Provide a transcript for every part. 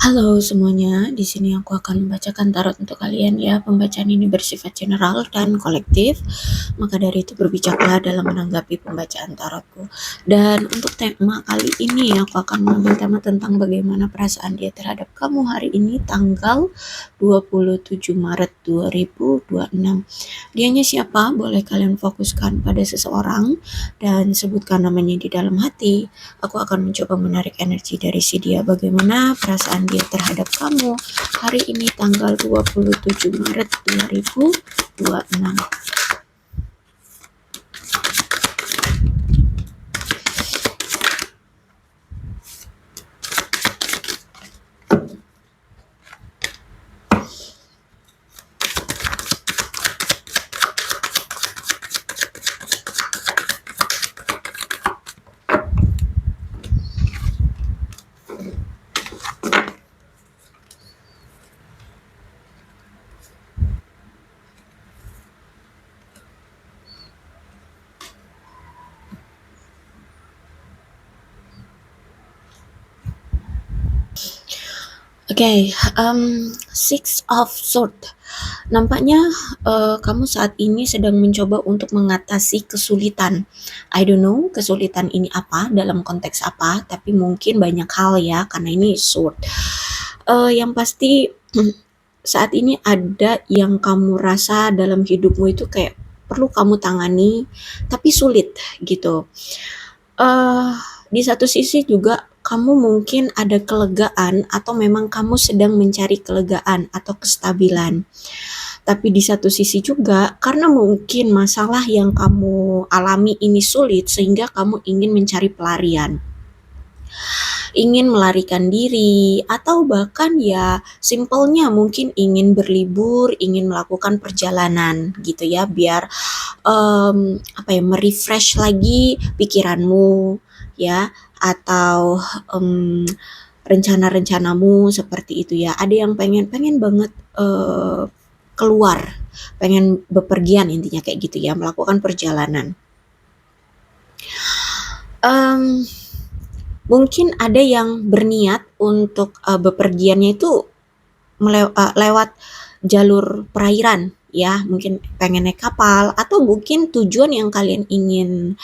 Halo semuanya, di sini aku akan membacakan tarot untuk kalian ya. Pembacaan ini bersifat general dan kolektif, maka dari itu berbijaklah dalam menanggapi pembacaan tarotku. Dan untuk tema kali ini aku akan mengambil tema tentang bagaimana perasaan dia terhadap kamu hari ini tanggal 27 Maret 2026. Dianya siapa? Boleh kalian fokuskan pada seseorang dan sebutkan namanya di dalam hati. Aku akan mencoba menarik energi dari si dia. Bagaimana perasaan dia terhadap kamu hari ini tanggal 27 Maret 2026. Oke, Six of Swords. Nampaknya kamu saat ini sedang mencoba untuk mengatasi kesulitan. I don't know kesulitan ini apa, dalam konteks apa, tapi mungkin banyak hal ya, karena ini sword. Yang pasti saat ini ada yang kamu rasa dalam hidupmu itu kayak perlu kamu tangani, tapi sulit gitu. Eh, di satu sisi juga kamu mungkin ada kelegaan atau memang kamu sedang mencari kelegaan atau kestabilan. Tapi di satu sisi juga karena mungkin masalah yang kamu alami ini sulit sehingga kamu ingin mencari pelarian. Ingin melarikan diri atau bahkan ya simpelnya mungkin ingin berlibur, ingin melakukan perjalanan gitu ya biar merefresh lagi pikiranmu ya atau rencana-rencanamu seperti itu ya. Ada yang pengen banget keluar, pengen bepergian intinya kayak gitu ya, melakukan perjalanan. Mungkin ada yang berniat untuk bepergiannya itu lewat jalur perairan ya, mungkin pengen naik kapal atau mungkin tujuan yang kalian ingin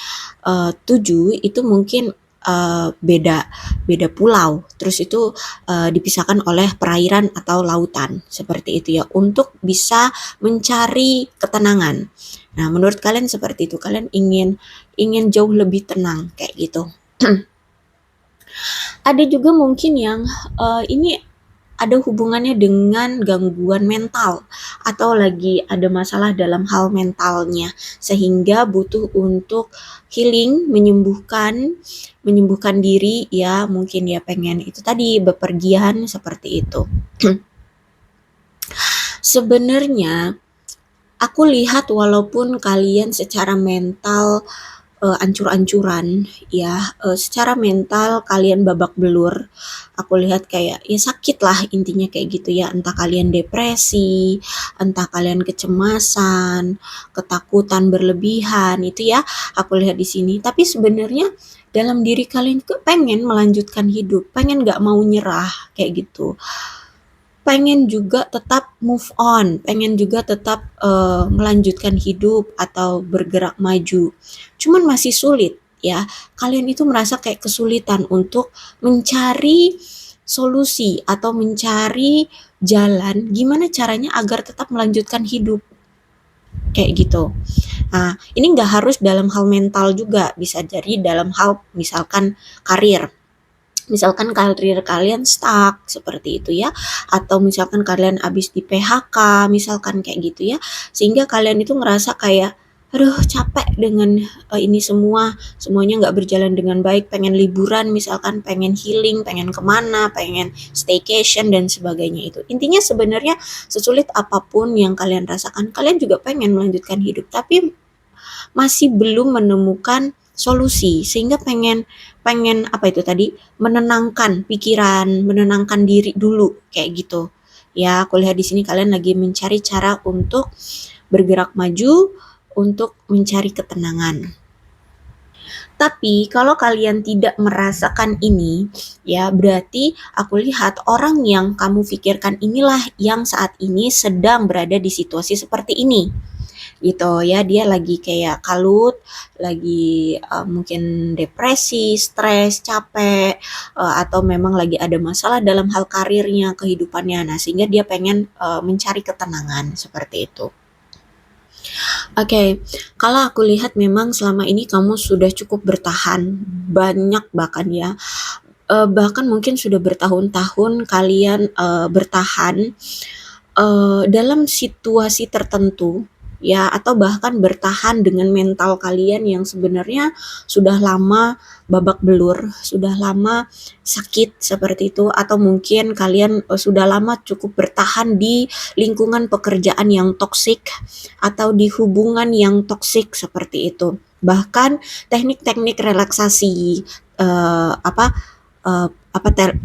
tuju itu mungkin beda pulau, terus itu dipisahkan oleh perairan atau lautan seperti itu ya, untuk bisa mencari ketenangan. Nah, menurut kalian seperti itu, kalian ingin jauh lebih tenang kayak gitu. Ada juga mungkin yang ini ada hubungannya dengan gangguan mental atau lagi ada masalah dalam hal mentalnya sehingga butuh untuk healing, menyembuhkan diri ya, mungkin ya pengen itu tadi bepergian seperti itu. Sebenarnya aku lihat walaupun kalian secara mental ancur-ancuran ya, secara mental kalian babak belur. Aku lihat kayak ya sakit lah intinya kayak gitu ya, entah kalian depresi, entah kalian kecemasan, ketakutan berlebihan itu ya, aku lihat di sini. Tapi sebenarnya dalam diri kalian tuh pengen melanjutkan hidup, pengen gak mau nyerah kayak gitu. Pengen juga tetap move on, pengen juga tetap melanjutkan hidup atau bergerak maju. Cuman masih sulit ya. Kalian itu merasa kayak kesulitan untuk mencari solusi atau mencari jalan gimana caranya agar tetap melanjutkan hidup kayak gitu. Nah, ini nggak harus dalam hal mental juga, bisa jadi dalam hal misalkan karir. Misalkan karir kalian stuck seperti itu ya, atau misalkan kalian habis di PHK misalkan kayak gitu ya, sehingga kalian itu ngerasa kayak aduh capek dengan ini semuanya nggak berjalan dengan baik, pengen liburan misalkan, pengen healing, pengen kemana, pengen staycation dan sebagainya. Itu intinya sebenarnya sesulit apapun yang kalian rasakan, kalian juga pengen melanjutkan hidup tapi masih belum menemukan solusi, sehingga pengen pengen apa itu tadi, menenangkan pikiran, menenangkan diri dulu kayak gitu. Ya, aku lihat di sini kalian lagi mencari cara untuk bergerak maju, untuk mencari ketenangan. Tapi kalau kalian tidak merasakan ini, ya berarti aku lihat orang yang kamu pikirkan inilah yang saat ini sedang berada di situasi seperti ini. Gitu ya, dia lagi kayak kalut, lagi mungkin depresi, stres, capek, atau memang lagi ada masalah dalam hal karirnya, kehidupannya. Nah, sehingga dia pengen mencari ketenangan seperti itu. Oke, kalau aku lihat memang selama ini kamu sudah cukup bertahan, banyak bahkan ya, bahkan mungkin sudah bertahun-tahun kalian, bertahan, dalam situasi tertentu ya, atau bahkan bertahan dengan mental kalian yang sebenarnya sudah lama babak belur, sudah lama sakit seperti itu, atau mungkin kalian, sudah lama cukup bertahan di lingkungan pekerjaan yang toksik atau di hubungan yang toksik seperti itu. Bahkan teknik-teknik relaksasi, apa,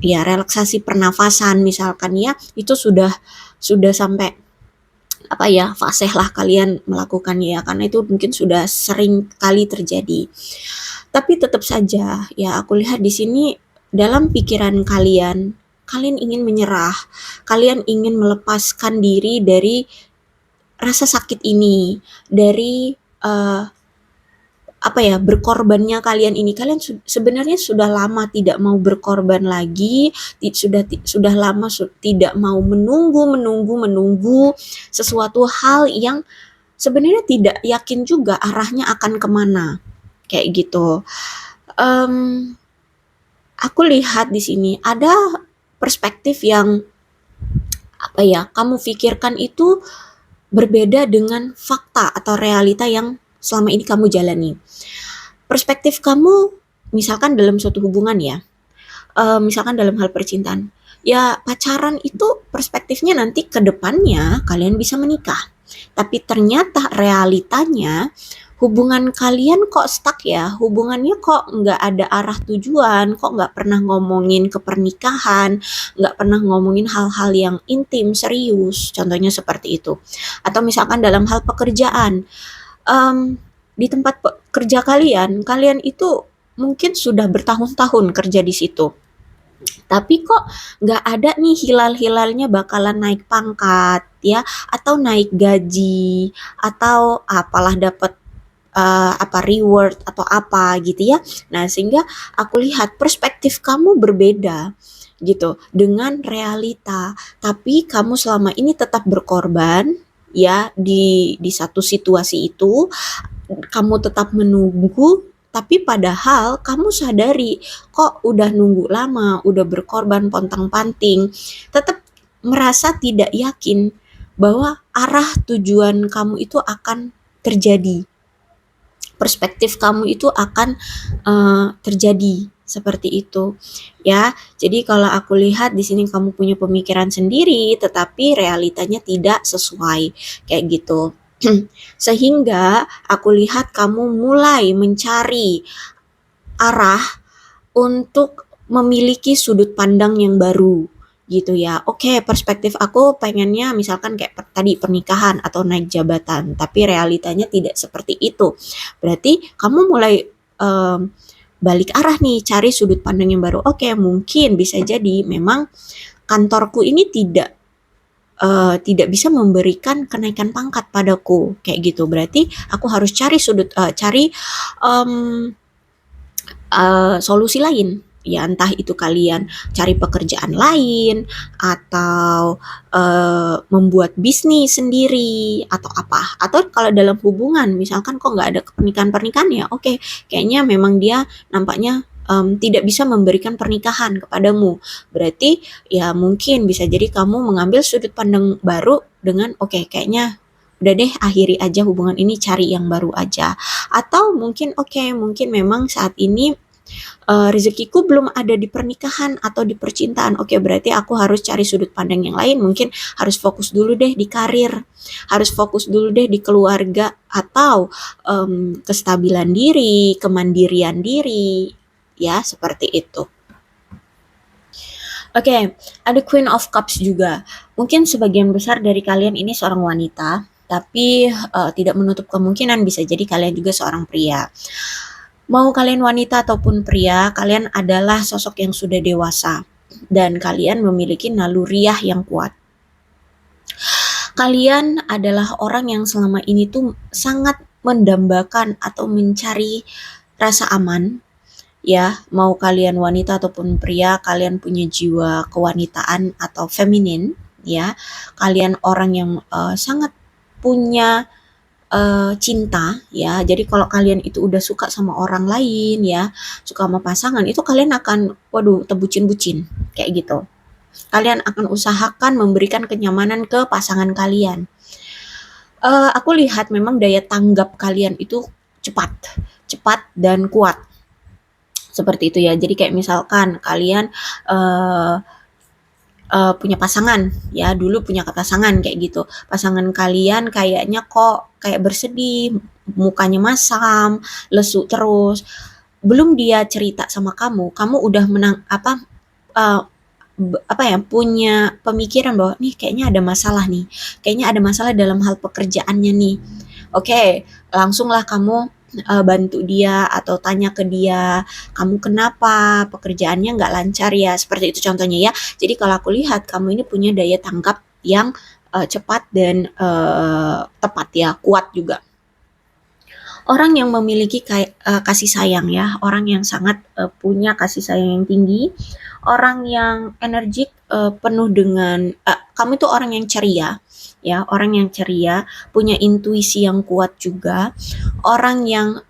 ya relaksasi pernafasan misalkan ya, itu sudah sampai apa ya, fasih lah kalian melakukannya ya, karena itu mungkin sudah sering kali terjadi. Tapi tetap saja ya aku lihat di sini dalam pikiran kalian, kalian ingin menyerah, kalian ingin melepaskan diri dari rasa sakit ini, dari apa ya, berkorbannya kalian ini. Kalian sebenarnya sudah lama tidak mau berkorban lagi, sudah lama tidak mau menunggu sesuatu hal yang sebenarnya tidak yakin juga arahnya akan kemana, kayak gitu. Aku lihat di sini ada perspektif yang apa ya, kamu pikirkan itu berbeda dengan fakta atau realita yang selama ini kamu jalani. Perspektif kamu misalkan dalam suatu hubungan ya, misalkan dalam hal percintaan, ya pacaran itu perspektifnya nanti ke depannya kalian bisa menikah. Tapi ternyata realitanya hubungan kalian kok stuck ya, hubungannya kok nggak ada arah tujuan, kok nggak pernah ngomongin ke pernikahan, nggak pernah ngomongin hal-hal yang intim, serius, contohnya seperti itu. Atau misalkan dalam hal pekerjaan, di tempat kerja kalian, kalian itu mungkin sudah bertahun-tahun kerja di situ. Tapi kok nggak ada nih hilal-hilalnya bakalan naik pangkat ya, atau naik gaji, atau apalah dapat apa reward atau apa gitu ya. Nah, sehingga aku lihat perspektif kamu berbeda gitu dengan realita. Tapi kamu selama ini tetap berkorban ya di satu situasi itu, kamu tetap menunggu, tapi padahal kamu sadari kok udah nunggu lama, udah berkorban pontang-panting, tetap merasa tidak yakin bahwa arah tujuan kamu itu akan terjadi. Perspektif kamu itu akan terjadi seperti itu ya. Jadi kalau aku lihat di sini kamu punya pemikiran sendiri tetapi realitanya tidak sesuai kayak gitu. Sehingga aku lihat kamu mulai mencari arah untuk memiliki sudut pandang yang baru gitu ya. Oke, perspektif aku pengennya misalkan kayak tadi pernikahan atau naik jabatan, tapi realitanya tidak seperti itu. Berarti kamu mulai balik arah nih, cari sudut pandang yang baru. Oke, mungkin bisa jadi memang kantorku ini tidak bisa memberikan kenaikan pangkat padaku kayak gitu. Berarti aku harus cari solusi lain. Ya entah itu kalian cari pekerjaan lain atau membuat bisnis sendiri atau apa. Atau kalau dalam hubungan misalkan kok nggak ada pernikahan ya, oke, kayaknya memang dia nampaknya tidak bisa memberikan pernikahan kepadamu. Berarti ya mungkin bisa jadi kamu mengambil sudut pandang baru dengan oke, kayaknya udah deh akhiri aja hubungan ini, cari yang baru aja. Atau mungkin mungkin memang saat ini rezekiku belum ada di pernikahan atau di percintaan. Oke, berarti aku harus cari sudut pandang yang lain. Mungkin harus fokus dulu deh di karir, harus fokus dulu deh di keluarga atau kestabilan diri, kemandirian diri, ya seperti itu. Oke, ada Queen of Cups juga. Mungkin sebagian besar dari kalian ini seorang wanita, tapi tidak menutup kemungkinan bisa jadi kalian juga seorang pria. Mau kalian wanita ataupun pria, kalian adalah sosok yang sudah dewasa dan kalian memiliki naluriah yang kuat. Kalian adalah orang yang selama ini tuh sangat mendambakan atau mencari rasa aman, ya. Mau kalian wanita ataupun pria, kalian punya jiwa kewanitaan atau feminin, ya. Kalian orang yang sangat punya cinta, ya. Jadi kalau kalian itu udah suka sama orang lain, ya, suka sama pasangan, itu kalian akan, waduh, tebucin-bucin, kayak gitu. Kalian akan usahakan memberikan kenyamanan ke pasangan kalian. Aku lihat memang daya tanggap kalian itu cepat, cepat dan kuat. Seperti itu ya. Jadi kayak misalkan kalian uh, punya pasangan, ya, dulu punya pasangan kayak gitu. Pasangan kalian kayaknya kok kayak bersedih, mukanya masam, lesu terus. Belum dia cerita sama kamu udah uh, apa ya, punya pemikiran bahwa nih kayaknya ada masalah nih, kayaknya ada masalah dalam hal pekerjaannya nih. Oke, langsunglah kamu bantu dia atau tanya ke dia, kamu kenapa pekerjaannya nggak lancar ya, seperti itu contohnya ya. Jadi kalau aku lihat kamu ini punya daya tanggap yang cepat dan tepat ya, kuat juga. Orang yang memiliki kasih sayang ya, orang yang sangat punya kasih sayang yang tinggi, orang yang energik, penuh dengan kamu itu orang yang ceria, ya, orang yang ceria, punya intuisi yang kuat juga, orang yang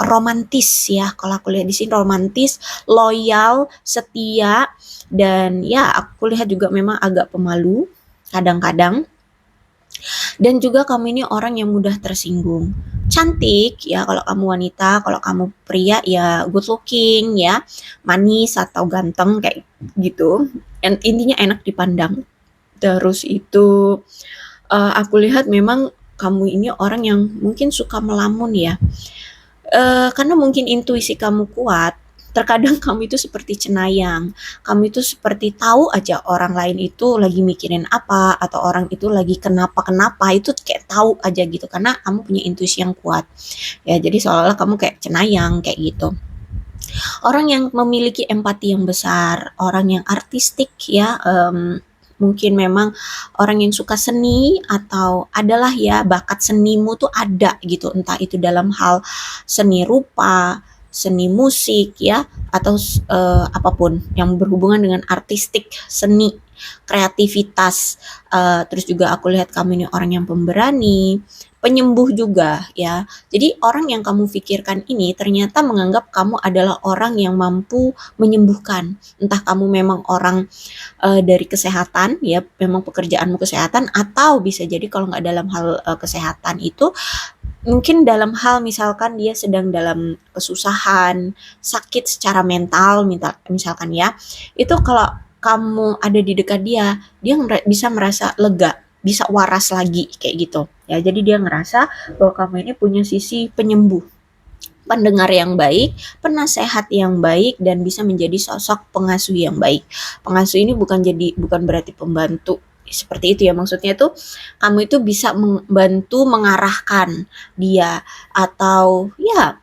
romantis ya, kalau aku lihat di sini romantis, loyal, setia, dan ya aku lihat juga memang agak pemalu kadang-kadang. Dan juga kamu ini orang yang mudah tersinggung. Cantik ya kalau kamu wanita, kalau kamu pria ya good looking ya, manis atau ganteng kayak gitu. Intinya enak dipandang. Terus itu aku lihat memang kamu ini orang yang mungkin suka melamun ya. Karena mungkin intuisi kamu kuat, terkadang kamu itu seperti cenayang, kamu itu seperti tahu aja orang lain itu lagi mikirin apa, atau orang itu lagi kenapa-kenapa, itu kayak tahu aja gitu, karena kamu punya intuisi yang kuat. Ya, jadi seolah-olah kamu kayak cenayang, kayak gitu. Orang yang memiliki empati yang besar, orang yang artistik ya, mungkin memang orang yang suka seni atau adalah ya bakat senimu tuh ada gitu, entah itu dalam hal seni rupa, seni musik ya, atau apapun yang berhubungan dengan artistik, seni, kreativitas. Terus juga aku lihat kamu ini orang yang pemberani, penyembuh juga ya. Jadi orang yang kamu pikirkan ini ternyata menganggap kamu adalah orang yang mampu menyembuhkan. Entah kamu memang orang dari kesehatan ya, memang pekerjaanmu kesehatan, atau bisa jadi kalau nggak dalam hal kesehatan itu mungkin dalam hal misalkan dia sedang dalam kesusahan, sakit secara mental, misalkan ya, itu kalau kamu ada di dekat dia, dia bisa merasa lega, bisa waras lagi kayak gitu. Ya, jadi dia ngerasa bahwa kamu ini punya sisi penyembuh, pendengar yang baik, penasehat yang baik, dan bisa menjadi sosok pengasuh yang baik. Pengasuh ini bukan berarti pembantu seperti itu ya, maksudnya tuh kamu itu bisa membantu mengarahkan dia, atau ya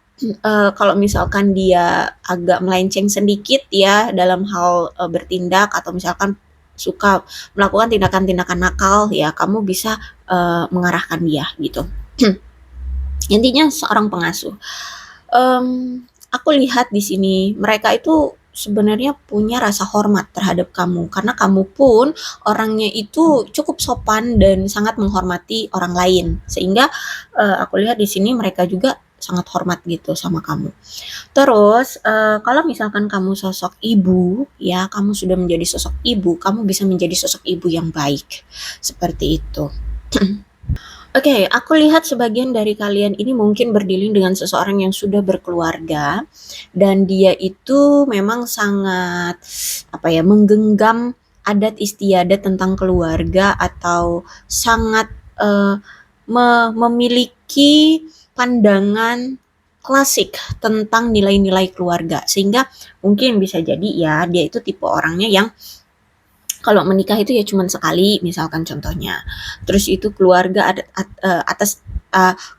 kalau misalkan dia agak melenceng sedikit ya dalam hal bertindak, atau misalkan suka melakukan tindakan-tindakan nakal ya, kamu bisa mengarahkan dia gitu. Intinya seorang pengasuh. Aku lihat di sini mereka itu sebenarnya punya rasa hormat terhadap kamu, karena kamu pun orangnya itu cukup sopan dan sangat menghormati orang lain, sehingga aku lihat di sini mereka juga sangat hormat gitu sama kamu. Terus kalau misalkan kamu sosok ibu ya, kamu sudah menjadi sosok ibu, kamu bisa menjadi sosok ibu yang baik, seperti itu. Oke, aku lihat sebagian dari kalian ini mungkin berdealing dengan seseorang yang sudah berkeluarga dan dia itu memang sangat apa ya, menggenggam adat istiadat tentang keluarga, atau sangat memiliki pandangan klasik tentang nilai-nilai keluarga, sehingga mungkin bisa jadi ya dia itu tipe orangnya yang Kalau menikah itu ya cuman sekali misalkan contohnya. Terus itu keluarga atas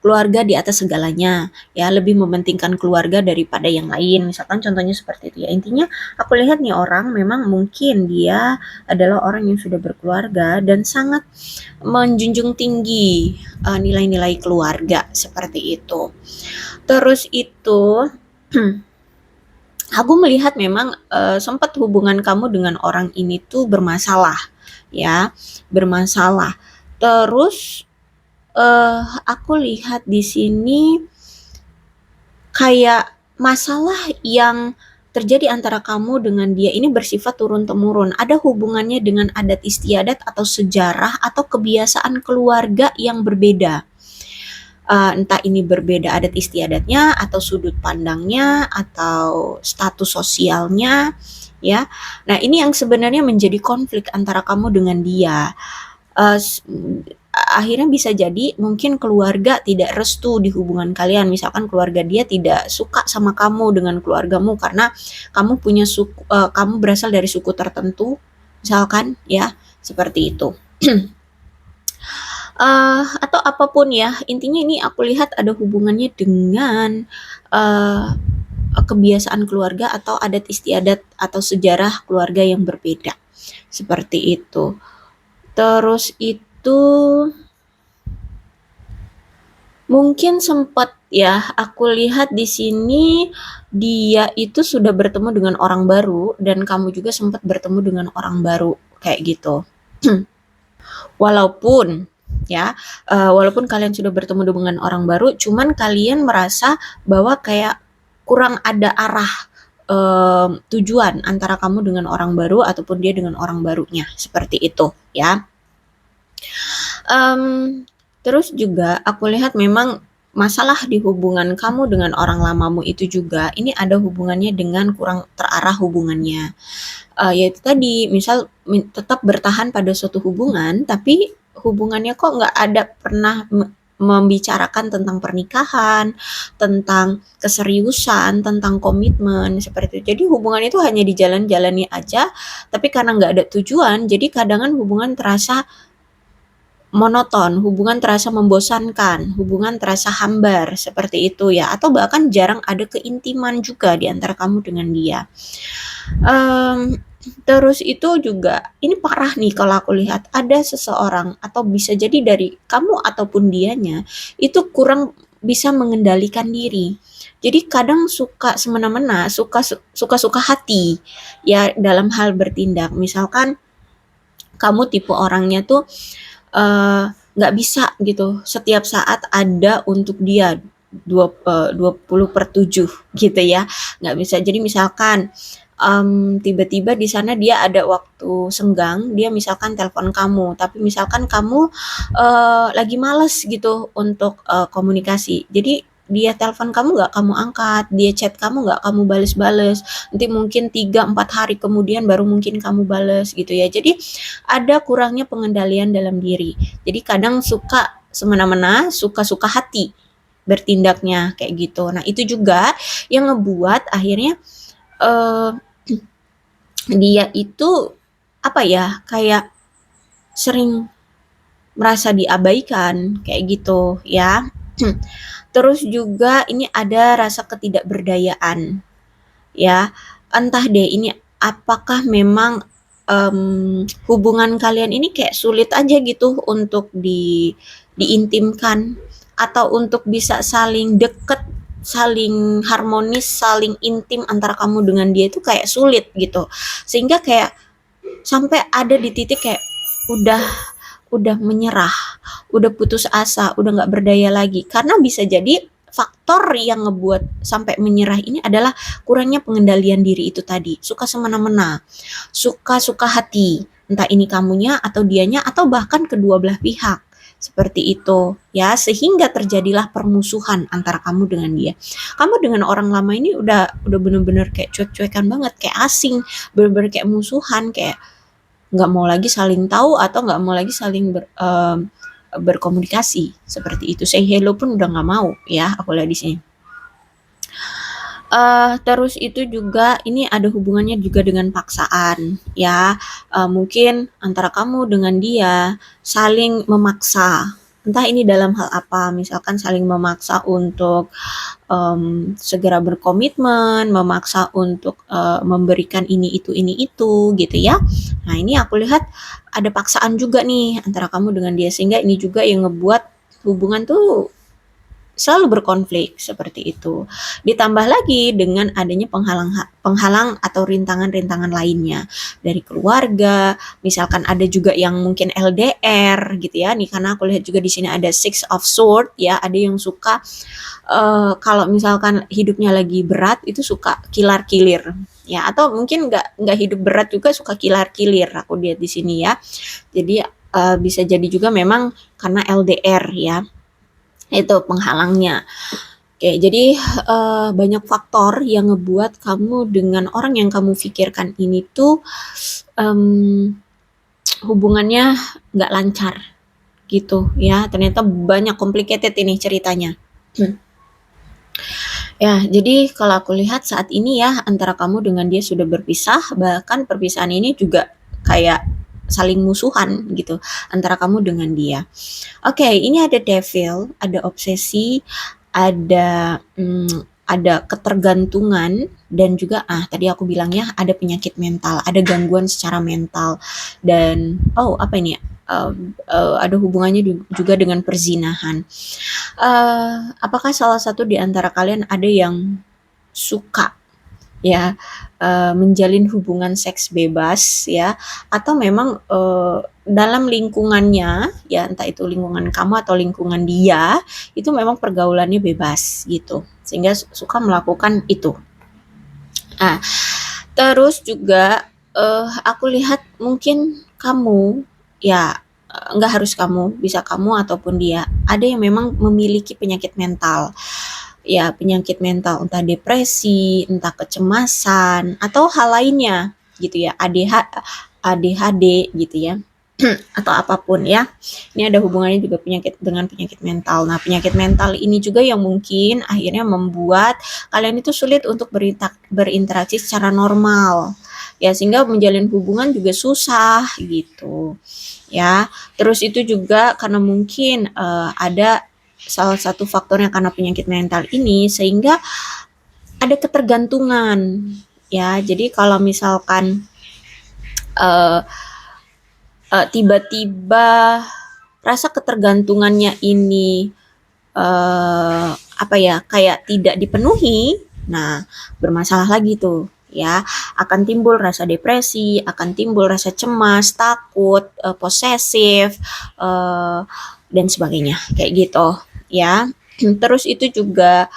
keluarga di atas segalanya, ya lebih mementingkan keluarga daripada yang lain. Misalkan contohnya seperti itu ya. Intinya aku lihat nih orang memang mungkin dia adalah orang yang sudah berkeluarga dan sangat menjunjung tinggi nilai-nilai keluarga seperti itu. Terus itu aku melihat memang sempat hubungan kamu dengan orang ini tuh bermasalah, ya, bermasalah. Terus aku lihat di sini kayak masalah yang terjadi antara kamu dengan dia ini bersifat turun-temurun. Ada hubungannya dengan adat istiadat atau sejarah atau kebiasaan keluarga yang berbeda. Entah ini berbeda adat istiadatnya atau sudut pandangnya atau status sosialnya, ya. Nah, ini yang sebenarnya menjadi konflik antara kamu dengan dia. Uh, Akhirnya bisa jadi mungkin keluarga tidak restu di hubungan kalian. Misalkan keluarga dia tidak suka sama kamu dengan keluargamu karena kamu berasal dari suku tertentu, misalkan ya, seperti itu. Atau apapun ya, intinya ini aku lihat ada hubungannya dengan uh, kebiasaan keluarga atau adat istiadat atau sejarah keluarga yang berbeda. Seperti itu. Terus itu mungkin sempat ya, aku lihat di sini dia itu sudah bertemu dengan orang baru dan kamu juga sempat bertemu dengan orang baru kayak gitu. Walaupun ya, walaupun kalian sudah bertemu dengan orang baru, cuman kalian merasa bahwa kayak kurang ada arah tujuan antara kamu dengan orang baru ataupun dia dengan orang barunya, seperti itu ya. Terus juga aku lihat memang masalah di hubungan kamu dengan orang lamamu itu juga, ini ada hubungannya dengan kurang terarah hubungannya. Yaitu tadi, misal tetap bertahan pada suatu hubungan, tapi hubungannya kok nggak ada pernah membicarakan tentang pernikahan, tentang keseriusan, tentang komitmen, seperti itu. Jadi hubungan itu hanya dijalan-jalani aja, tapi karena nggak ada tujuan, jadi kadang hubungan terasa monoton, hubungan terasa membosankan, hubungan terasa hambar, seperti itu ya. Atau bahkan jarang ada keintiman juga di antara kamu dengan dia. Terus itu juga, ini parah nih kalau aku lihat, ada seseorang atau bisa jadi dari kamu ataupun dianya, itu kurang bisa mengendalikan diri. Jadi kadang suka semena-mena, suka-suka hati ya dalam hal bertindak. Misalkan kamu tipe orangnya tuh nggak bisa gitu setiap saat ada untuk dia 20/7 gitu ya, nggak bisa. Jadi misalkan tiba-tiba di sana dia ada waktu senggang, dia misalkan telepon kamu, tapi misalkan kamu lagi males gitu untuk komunikasi. Jadi dia telepon kamu nggak kamu angkat, dia chat kamu nggak kamu bales-bales. Nanti mungkin 3-4 hari kemudian baru mungkin kamu bales gitu ya. Jadi ada kurangnya pengendalian dalam diri. Jadi kadang suka semena-mena, suka-suka hati bertindaknya kayak gitu. Nah, itu juga yang ngebuat akhirnya dia itu apa ya, kayak sering merasa diabaikan kayak gitu ya. Terus juga ini ada rasa ketidakberdayaan ya. Entah deh ini apakah memang hubungan kalian ini kayak sulit aja gitu untuk diintimkan atau untuk bisa saling deket, saling harmonis, saling intim antara kamu dengan dia itu kayak sulit gitu. Sehingga kayak sampai ada di titik kayak udah menyerah, udah putus asa, udah nggak berdaya lagi. Karena bisa jadi faktor yang ngebuat sampai menyerah ini adalah kurangnya pengendalian diri itu tadi. Suka semena-mena, suka-suka hati, entah ini kamunya atau dianya atau bahkan kedua belah pihak. Seperti itu ya, sehingga terjadilah permusuhan antara kamu dengan dia. Kamu dengan orang lama ini udah bener-bener kayak cuek-cuekan banget, kayak asing, bener-bener kayak musuhan, kayak nggak mau lagi saling tahu atau nggak mau lagi saling berkomunikasi seperti itu. Say hello pun udah nggak mau ya, aku lihat di sini. Terus itu juga ini ada hubungannya juga dengan paksaan ya, mungkin antara kamu dengan dia saling memaksa, entah ini dalam hal apa, misalkan saling memaksa untuk, segera berkomitmen, memaksa untuk, memberikan ini itu, gitu ya. Nah, ini aku lihat ada paksaan juga nih antara kamu dengan dia, sehingga ini juga yang ngebuat hubungan tuh selalu berkonflik seperti itu. Ditambah lagi dengan adanya penghalang atau rintangan-rintangan lainnya dari keluarga, misalkan ada juga yang mungkin LDR gitu ya. Nih karena aku lihat juga di sini ada Six of Sword ya, ada yang suka kalau misalkan hidupnya lagi berat itu suka kilar-kilir ya, atau mungkin nggak hidup berat juga suka kilar-kilir aku lihat di sini ya. Jadi bisa jadi juga memang karena LDR ya, itu penghalangnya. Oke, jadi banyak faktor yang ngebuat kamu dengan orang yang kamu pikirkan ini tuh hubungannya nggak lancar gitu ya. Ternyata banyak complicated ini ceritanya. Ya, jadi kalau aku lihat saat ini ya antara kamu dengan dia sudah berpisah, bahkan perpisahan ini juga kayak saling musuhan gitu antara kamu dengan dia. Oke, ini ada devil, ada obsesi, ada ketergantungan dan juga tadi aku bilang ya ada penyakit mental, ada gangguan secara mental dan apa ini ya? Ada hubungannya juga dengan perzinahan. Apakah salah satu di antara kalian ada yang suka ya menjalin hubungan seks bebas ya, atau memang dalam lingkungannya ya, entah itu lingkungan kamu atau lingkungan dia itu memang pergaulannya bebas gitu sehingga suka melakukan itu. Terus juga aku lihat mungkin kamu ya, nggak harus kamu, bisa kamu ataupun dia ada yang memang memiliki penyakit mental ya, penyakit mental entah depresi, entah kecemasan atau hal lainnya gitu ya, ADHD gitu ya. Atau apapun ya. Ini ada hubungannya juga dengan penyakit mental. Nah, penyakit mental ini juga yang mungkin akhirnya membuat kalian itu sulit untuk berinteraksi secara normal. Ya, sehingga menjalin hubungan juga susah gitu. Ya. Terus itu juga karena mungkin ada salah satu faktornya karena penyakit mental ini sehingga ada ketergantungan ya. Jadi kalau misalkan tiba-tiba rasa ketergantungannya ini kayak tidak dipenuhi, nah bermasalah lagi tuh ya, akan timbul rasa depresi, akan timbul rasa cemas, takut, posesif dan sebagainya kayak gitu ya. Terus itu juga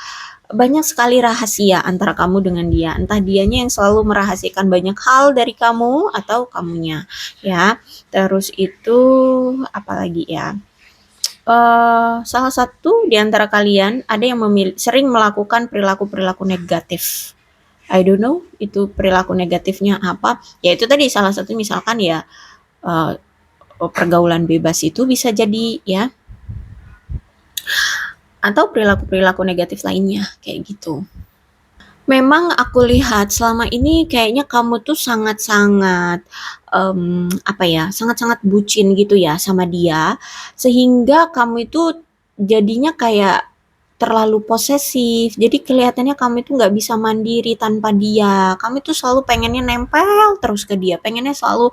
banyak sekali rahasia antara kamu dengan dia, entah dianya yang selalu merahasiakan banyak hal dari kamu atau kamunya ya. Terus itu apalagi ya, salah satu di antara kalian ada yang sering melakukan perilaku-perilaku negatif. I don't know itu perilaku negatifnya apa. Ya itu tadi salah satu misalkan ya pergaulan bebas itu bisa jadi ya. Atau perilaku-perilaku negatif lainnya kayak gitu. Memang aku lihat selama ini kayaknya kamu tuh sangat-sangat sangat-sangat bucin gitu ya sama dia, sehingga kamu itu jadinya kayak terlalu posesif. Jadi kelihatannya kamu itu nggak bisa mandiri tanpa dia. Kamu itu selalu pengennya nempel terus ke dia, pengennya selalu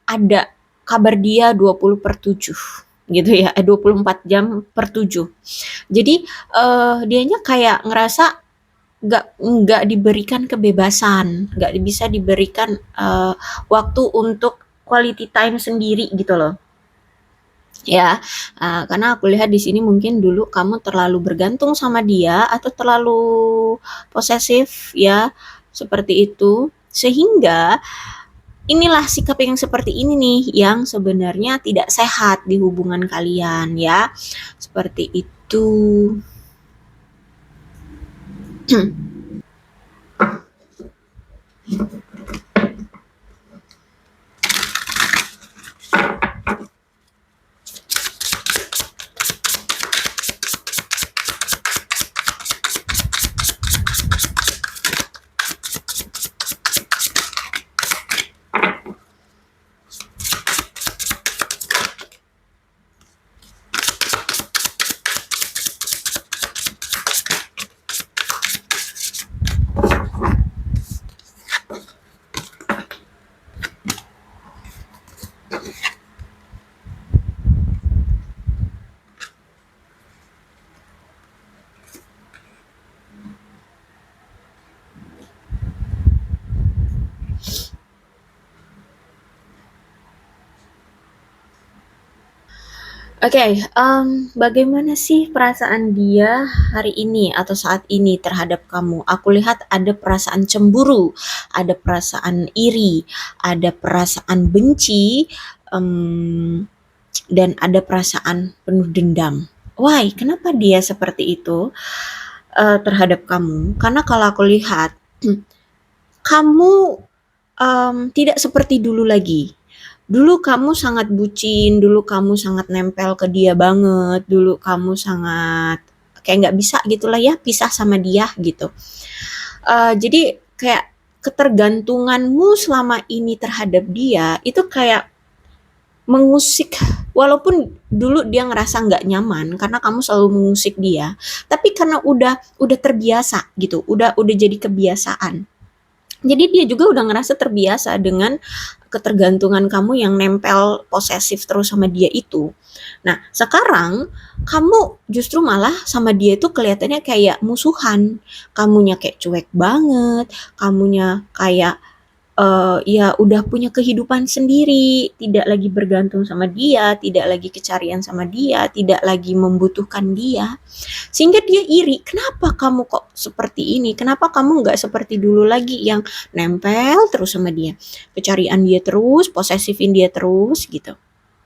ada kabar dia 20/7 gitu ya, 24 jam per 7. Jadi dianya kayak ngerasa nggak diberikan kebebasan, nggak bisa diberikan waktu untuk quality time sendiri gitu loh. Ya, karena aku lihat di sini mungkin dulu kamu terlalu bergantung sama dia atau terlalu posesif ya, seperti itu. Sehingga inilah sikap yang seperti ini nih yang sebenarnya tidak sehat di hubungan kalian ya. Seperti itu. Oke, bagaimana sih perasaan dia hari ini atau saat ini terhadap kamu? Aku lihat ada perasaan cemburu, ada perasaan iri, ada perasaan benci, dan ada perasaan penuh dendam. Why? Kenapa dia seperti itu terhadap kamu? Karena kalau aku lihat, kamu tidak seperti dulu lagi. Dulu kamu sangat bucin, dulu kamu sangat nempel ke dia banget, dulu kamu sangat kayak nggak bisa gitulah ya pisah sama dia gitu. Jadi kayak ketergantunganmu selama ini terhadap dia itu kayak mengusik, walaupun dulu dia ngerasa nggak nyaman karena kamu selalu mengusik dia, tapi karena udah terbiasa gitu, udah jadi kebiasaan. Jadi dia juga udah ngerasa terbiasa dengan ketergantungan kamu yang nempel posesif terus sama dia itu. Nah, sekarang kamu justru malah sama dia itu kelihatannya kayak musuhan. Kamunya kayak cuek banget, kamunya kayak ya udah punya kehidupan sendiri, tidak lagi bergantung sama dia, tidak lagi kecarian sama dia, tidak lagi membutuhkan dia. Sehingga dia iri, "Kenapa kamu kok seperti ini? Kenapa kamu nggak seperti dulu lagi yang nempel terus sama dia, kecarian dia terus, posesifin dia terus," gitu.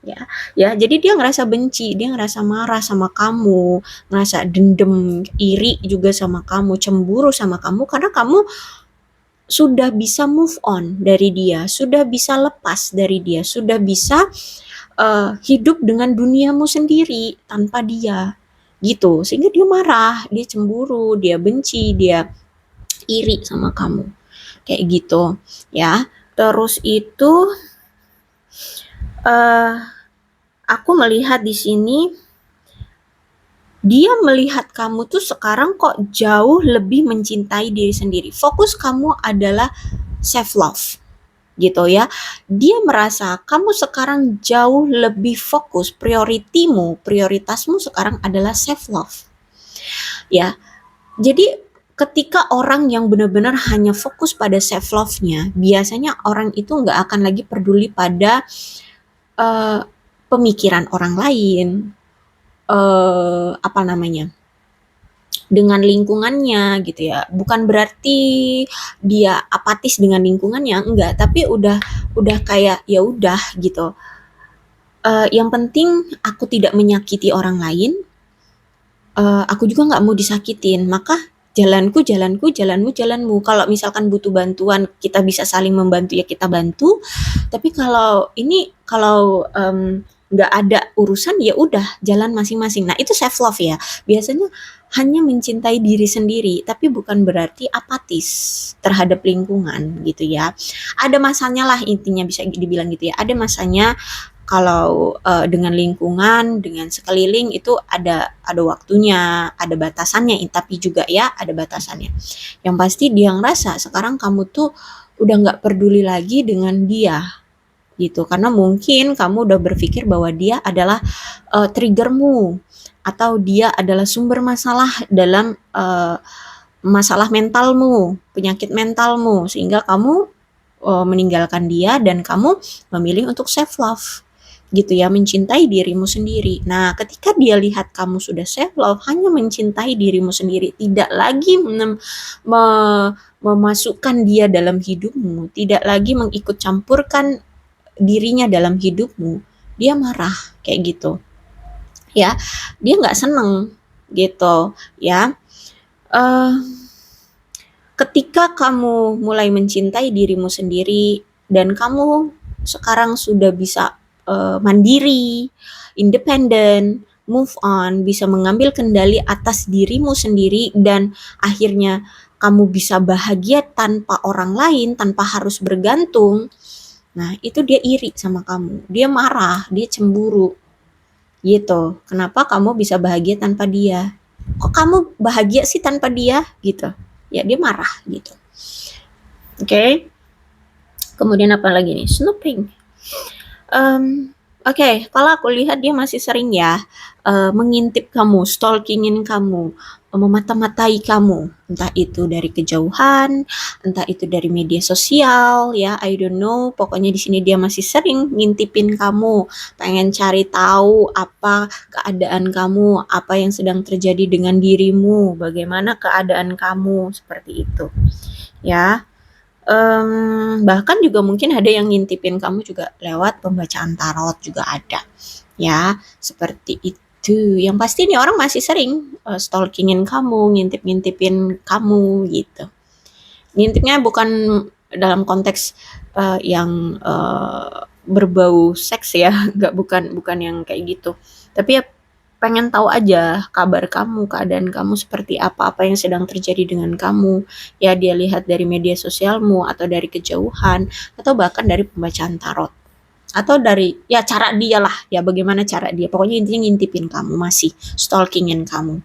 Ya, ya, jadi dia ngerasa benci, dia ngerasa marah sama kamu, ngerasa dendam, iri juga sama kamu, cemburu sama kamu karena kamu sudah bisa move on dari dia, sudah bisa lepas dari dia, sudah bisa hidup dengan duniamu sendiri tanpa dia gitu, sehingga dia marah, dia cemburu, dia benci, dia iri sama kamu kayak gitu ya. Terus itu uh, aku melihat di sini dia melihat kamu tuh sekarang kok jauh lebih mencintai diri sendiri. Fokus kamu adalah self love gitu ya. Dia merasa kamu sekarang jauh lebih fokus, prioritasmu sekarang adalah self love. Ya. Jadi ketika orang yang benar-benar hanya fokus pada self love-nya, biasanya orang itu nggak akan lagi peduli pada uh, pemikiran orang lain, apa namanya, dengan lingkungannya gitu ya. Bukan berarti dia apatis dengan lingkungannya, enggak, tapi udah kayak ya udah gitu. Yang penting aku tidak menyakiti orang lain, aku juga nggak mau disakitin, maka jalanku jalanku, jalanmu jalanmu. Kalau misalkan butuh bantuan, kita bisa saling membantu ya kita bantu. Tapi kalau nggak ada urusan ya udah jalan masing-masing. Nah itu self love ya. Biasanya hanya mencintai diri sendiri, tapi bukan berarti apatis terhadap lingkungan gitu ya. Ada masanya lah intinya bisa dibilang gitu ya. Ada masanya kalau dengan lingkungan, dengan sekeliling itu ada waktunya, ada batasannya, tapi juga ya ada batasannya. Yang pasti dia ngerasa sekarang kamu tuh udah nggak peduli lagi dengan dia gitu, karena mungkin kamu udah berpikir bahwa dia adalah triggermu atau dia adalah sumber masalah dalam masalah mentalmu, penyakit mentalmu, sehingga kamu meninggalkan dia dan kamu memilih untuk self love gitu ya, mencintai dirimu sendiri. Nah, ketika dia lihat kamu sudah self love, hanya mencintai dirimu sendiri, tidak lagi memasukkan dia dalam hidupmu, tidak lagi mengikut campurkan dirinya dalam hidupmu, dia marah kayak gitu. Ya, dia nggak seneng gitu ya. Uh, Ketika kamu mulai mencintai dirimu sendiri dan kamu sekarang sudah bisa mandiri, independen, move on, bisa mengambil kendali atas dirimu sendiri dan akhirnya kamu bisa bahagia tanpa orang lain, tanpa harus bergantung. Nah, itu dia iri sama kamu. Dia marah, dia cemburu. Gitu. Kenapa kamu bisa bahagia tanpa dia? Kok kamu bahagia sih tanpa dia? Gitu. Ya, dia marah gitu. Oke. Kemudian apa lagi nih? Snooping. Oke, kalau aku lihat dia masih sering ya, mengintip kamu, stalkingin kamu, memata-matai kamu, entah itu dari kejauhan, entah itu dari media sosial ya, I don't know, pokoknya di sini dia masih sering ngintipin kamu, pengen cari tahu apa keadaan kamu, apa yang sedang terjadi dengan dirimu, bagaimana keadaan kamu, seperti itu, ya. Bahkan juga mungkin ada yang ngintipin kamu juga lewat pembacaan tarot juga ada, ya, seperti itu. Yang pasti nih orang masih sering, stalking kamu, ngintip-ngintipin kamu, gitu. Ngintipnya bukan dalam konteks, yang, berbau seks ya, nggak, bukan bukan yang kayak gitu. Tapi ya pengen tahu aja kabar kamu, keadaan kamu seperti apa, apa yang sedang terjadi dengan kamu. Ya dia lihat dari media sosialmu atau dari kejauhan atau bahkan dari pembacaan tarot atau dari ya cara dia lah, ya bagaimana cara dia. Pokoknya intinya ngintipin kamu, masih stalkingin kamu.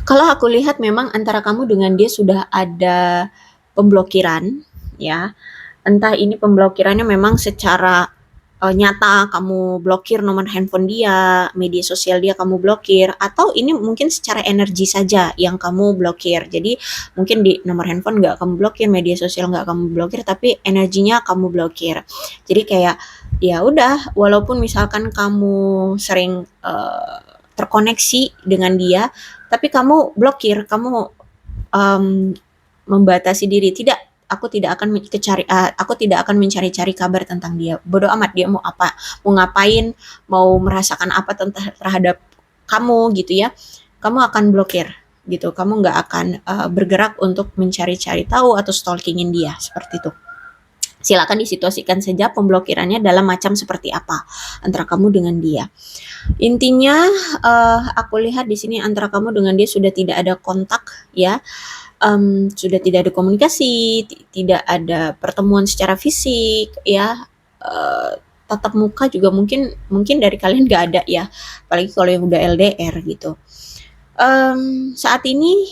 Kalau aku lihat memang antara kamu dengan dia sudah ada pemblokiran, ya. Entah ini pemblokirannya memang secara nyata kamu blokir nomor handphone dia, media sosial dia kamu blokir, atau ini mungkin secara energi saja yang kamu blokir. Jadi mungkin di nomor handphone nggak kamu blokir, media sosial nggak kamu blokir, tapi energinya kamu blokir. Jadi kayak ya udah, walaupun misalkan kamu sering terkoneksi dengan dia, tapi kamu blokir, kamu um, membatasi diri. Tidak, aku tidak akan mencari-cari kabar tentang dia. Bodoh amat dia mau apa, mau ngapain, mau merasakan apa terhadap kamu gitu ya. Kamu akan blokir gitu. Kamu nggak akan bergerak untuk mencari-cari tahu atau stalkingin dia seperti itu. Silakan disituasikan saja pemblokirannya dalam macam seperti apa antara kamu dengan dia. Intinya aku lihat di sini antara kamu dengan dia sudah tidak ada kontak ya. Sudah tidak ada komunikasi, tidak ada pertemuan secara fisik ya, tatap muka juga mungkin mungkin dari kalian nggak ada ya, apalagi kalau yang udah LDR gitu. Saat ini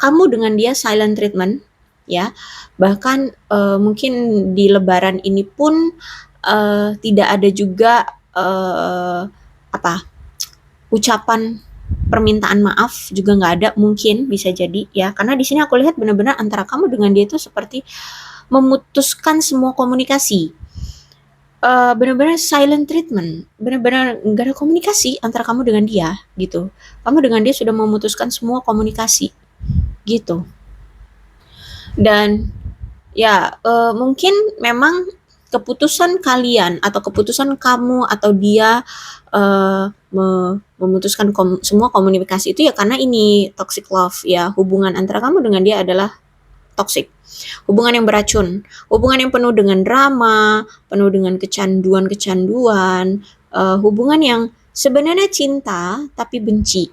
kamu dengan dia silent treatment ya, bahkan mungkin di lebaran ini pun tidak ada juga apa, ucapan permintaan maaf juga nggak ada, mungkin bisa jadi ya, karena di sini aku lihat benar-benar antara kamu dengan dia itu seperti memutuskan semua komunikasi. Benar-benar silent treatment, benar-benar nggak ada komunikasi antara kamu dengan dia gitu. Kamu dengan dia sudah memutuskan semua komunikasi gitu. Dan ya mungkin memang keputusan kalian atau keputusan kamu atau dia memutuskan semua komunikasi itu ya karena ini toxic love ya, hubungan antara kamu dengan dia adalah toxic, hubungan yang beracun, hubungan yang penuh dengan drama, penuh dengan kecanduan-kecanduan, hubungan yang sebenarnya cinta tapi benci,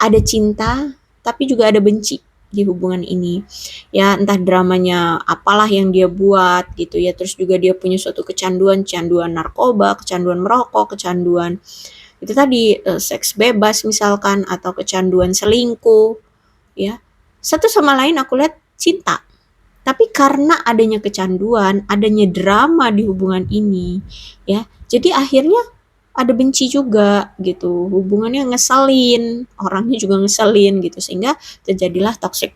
ada cinta tapi juga ada benci di hubungan ini ya, entah dramanya apalah yang dia buat gitu ya, terus juga dia punya suatu kecanduan narkoba, kecanduan merokok, kecanduan itu tadi seks bebas misalkan, atau kecanduan selingkuh ya, satu sama lain aku lihat cinta, tapi karena adanya kecanduan, adanya drama di hubungan ini ya, jadi akhirnya ada benci juga gitu, hubungannya ngeselin, orangnya juga ngeselin gitu, sehingga terjadilah toxic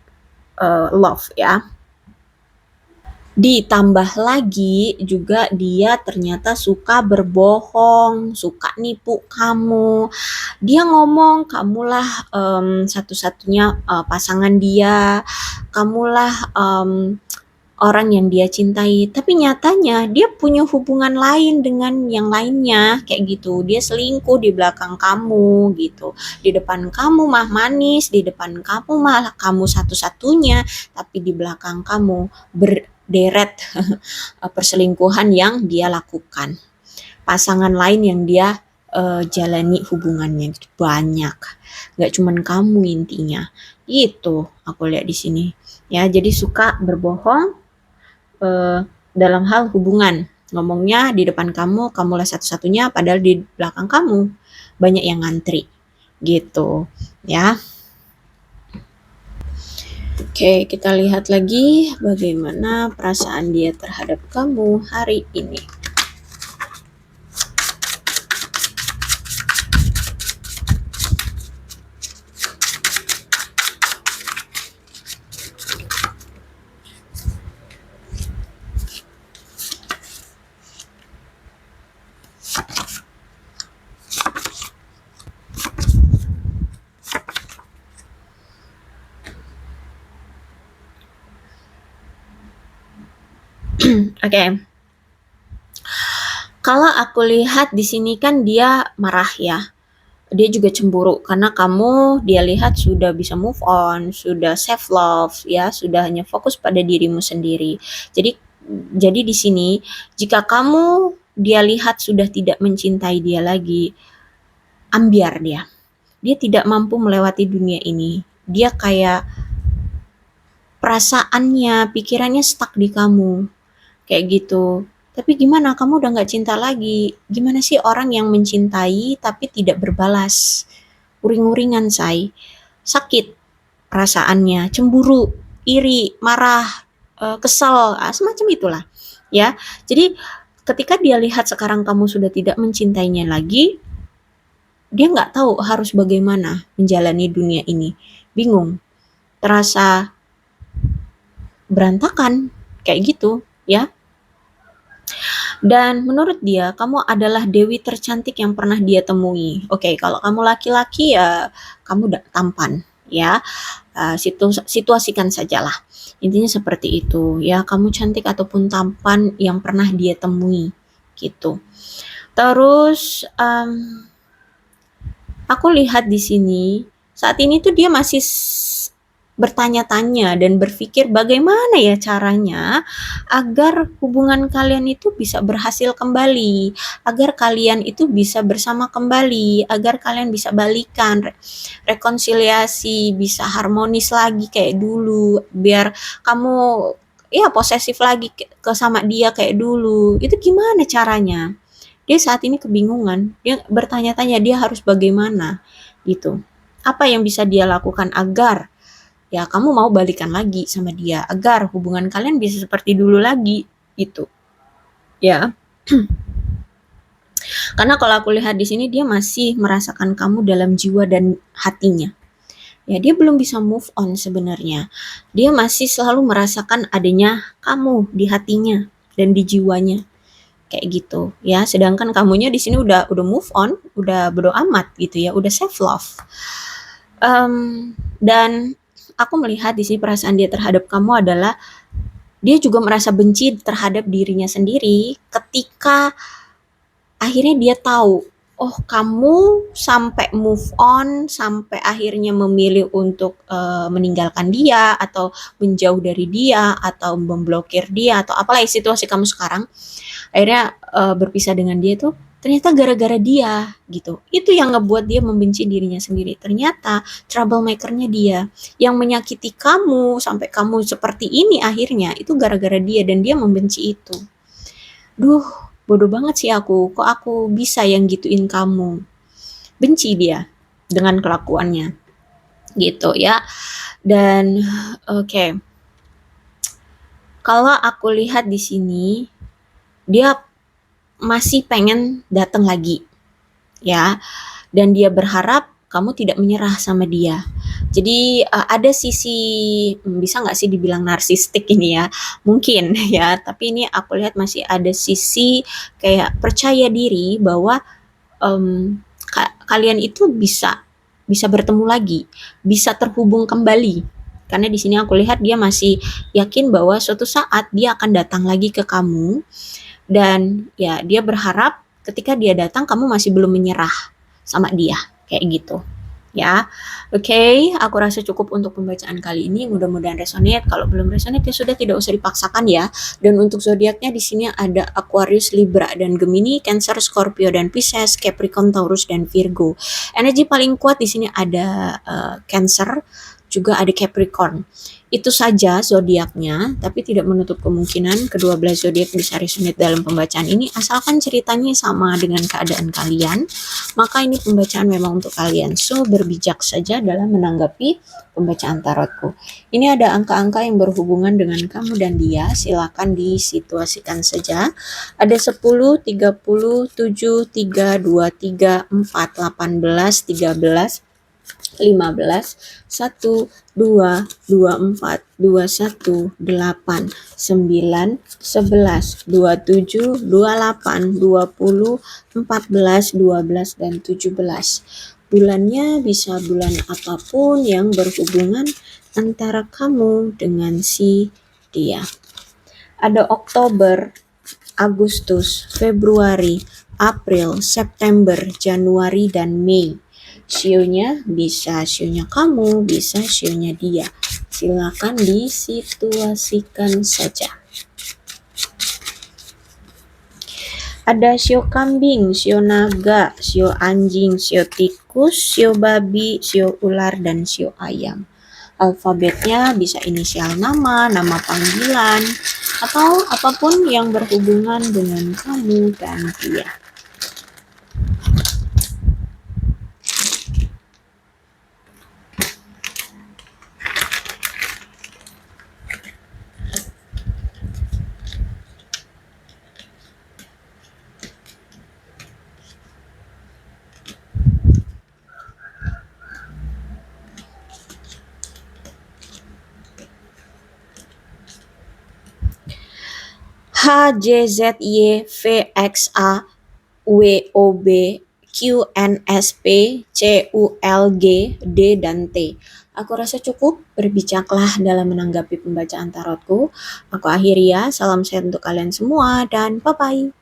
love ya. Ditambah lagi juga dia ternyata suka berbohong, suka nipu kamu. Dia ngomong kamulah satu-satunya pasangan dia, kamulah orang yang dia cintai, tapi nyatanya dia punya hubungan lain dengan yang lainnya kayak gitu. Dia selingkuh di belakang kamu gitu. Di depan kamu mah manis, di depan kamu malah kamu satu-satunya, tapi di belakang kamu berderet perselingkuhan yang dia lakukan. Pasangan lain yang dia jalani hubungannya gitu. Banyak. Gak cuman kamu intinya. Itu aku lihat di sini. Ya, jadi suka berbohong dalam hal hubungan, ngomongnya di depan kamu, kamulah satu-satunya, padahal di belakang kamu banyak yang ngantri gitu ya. Oke, kita lihat lagi bagaimana perasaan dia terhadap kamu hari ini. Oke. Kalau aku lihat di sini kan dia marah ya. Dia juga cemburu karena kamu dia lihat sudah bisa move on, sudah self love ya, sudah hanya fokus pada dirimu sendiri. Jadi jadi di sini jika kamu dia lihat sudah tidak mencintai dia lagi, ambiar dia. Dia tidak mampu melewati dunia ini. Dia kayak perasaannya, pikirannya stuck di kamu. Kayak gitu. Tapi gimana kamu udah nggak cinta lagi? Gimana sih orang yang mencintai tapi tidak berbalas? Uring-uringan, say. Sakit perasaannya, cemburu, iri, marah, kesel, semacam itulah. Ya. Jadi ketika dia lihat sekarang kamu sudah tidak mencintainya lagi, dia nggak tahu harus bagaimana menjalani dunia ini. Bingung, terasa berantakan, kayak gitu, ya. Dan menurut dia, kamu adalah dewi tercantik yang pernah dia temui. Oke, kalau kamu laki-laki ya kamu tampan, ya. Situasikan sajalah. Intinya seperti itu, ya. Kamu cantik ataupun tampan yang pernah dia temui, gitu. Terus aku lihat di sini saat ini tuh dia masih bertanya-tanya dan berpikir bagaimana ya caranya agar hubungan kalian itu bisa berhasil kembali, agar kalian itu bisa bersama kembali, agar kalian bisa balikan, rekonsiliasi, bisa harmonis lagi kayak dulu, biar kamu ya posesif lagi ke sama dia kayak dulu. Itu gimana caranya? Dia saat ini kebingungan, dia bertanya-tanya dia harus bagaimana gitu. Apa yang bisa dia lakukan agar ya kamu mau balikan lagi sama dia, agar hubungan kalian bisa seperti dulu lagi gitu. Ya. Karena kalau aku lihat di sini dia masih merasakan kamu dalam jiwa dan hatinya. Ya, dia belum bisa move on sebenarnya. Dia masih selalu merasakan adanya kamu di hatinya dan di jiwanya. Kayak gitu, ya. Sedangkan kamunya di sini udah move on, udah bodo amat gitu ya, udah self love. Dan aku melihat di sini perasaan dia terhadap kamu adalah dia juga merasa benci terhadap dirinya sendiri ketika akhirnya dia tahu, oh kamu sampai move on, sampai akhirnya memilih untuk meninggalkan dia atau menjauh dari dia atau memblokir dia atau apalah situasi kamu sekarang. Akhirnya berpisah dengan dia tuh ternyata gara-gara dia gitu. Itu yang ngebuat dia membenci dirinya sendiri. Ternyata troublemaker-nya dia yang menyakiti kamu sampai kamu seperti ini akhirnya itu gara-gara dia dan dia membenci itu. Duh, bodoh banget sih aku. Kok aku bisa yang gituin kamu? Benci dia dengan kelakuannya. Gitu ya. Dan oke. Kalau aku lihat di sini dia masih pengen datang lagi, ya. Dan dia berharap kamu tidak menyerah sama dia. Jadi ada sisi bisa nggak sih dibilang narsistik ini ya? Mungkin ya, tapi ini aku lihat masih ada sisi kayak percaya diri bahwa kalian itu bisa bertemu lagi, bisa terhubung kembali. Karena di sini aku lihat dia masih yakin bahwa suatu saat dia akan datang lagi ke kamu dan ya dia berharap ketika dia datang kamu masih belum menyerah sama dia kayak gitu ya. Oke, aku rasa cukup untuk pembacaan kali ini, mudah-mudahan resonate. Kalau belum resonate ya sudah, tidak usah dipaksakan ya. Dan untuk zodiaknya di sini ada Aquarius, Libra dan Gemini, Cancer, Scorpio dan Pisces, Capricorn, Taurus dan Virgo. Energi paling kuat di sini ada Cancer, juga ada Capricorn. Itu saja zodiaknya, tapi tidak menutup kemungkinan kedua belas zodiak bisa resonate dalam pembacaan ini asalkan ceritanya sama dengan keadaan kalian. Maka ini pembacaan memang untuk kalian. So, berbijak saja dalam menanggapi pembacaan tarotku. Ini ada angka-angka yang berhubungan dengan kamu dan dia, silakan disituasikan saja. Ada 10, 30, 7, 3, 2, 3, 4, 18, 13, 15, 1, 2, 24, 21, 8, 9, 11, 27, 28, 20, 14, 12, dan 17. Bulannya bisa bulan apapun yang berhubungan antara kamu dengan si dia. Ada Oktober, Agustus, Februari, April, September, Januari, dan Mei. Sionya bisa sionya kamu, bisa sionya dia. Silakan disituasikan saja. Ada sio kambing, sio naga, sio anjing, sio tikus, sio babi, sio ular, dan sio ayam. Alfabetnya bisa inisial nama, nama panggilan, atau apapun yang berhubungan dengan kamu dan dia. H, J, Z, Y, V, X, A, W, O, B, Q, N, S, P, C, U, L, G, D, dan T. Aku rasa cukup, berbijaklah dalam menanggapi pembacaan tarotku. Aku akhiri ya, salam sehat untuk kalian semua, dan bye-bye.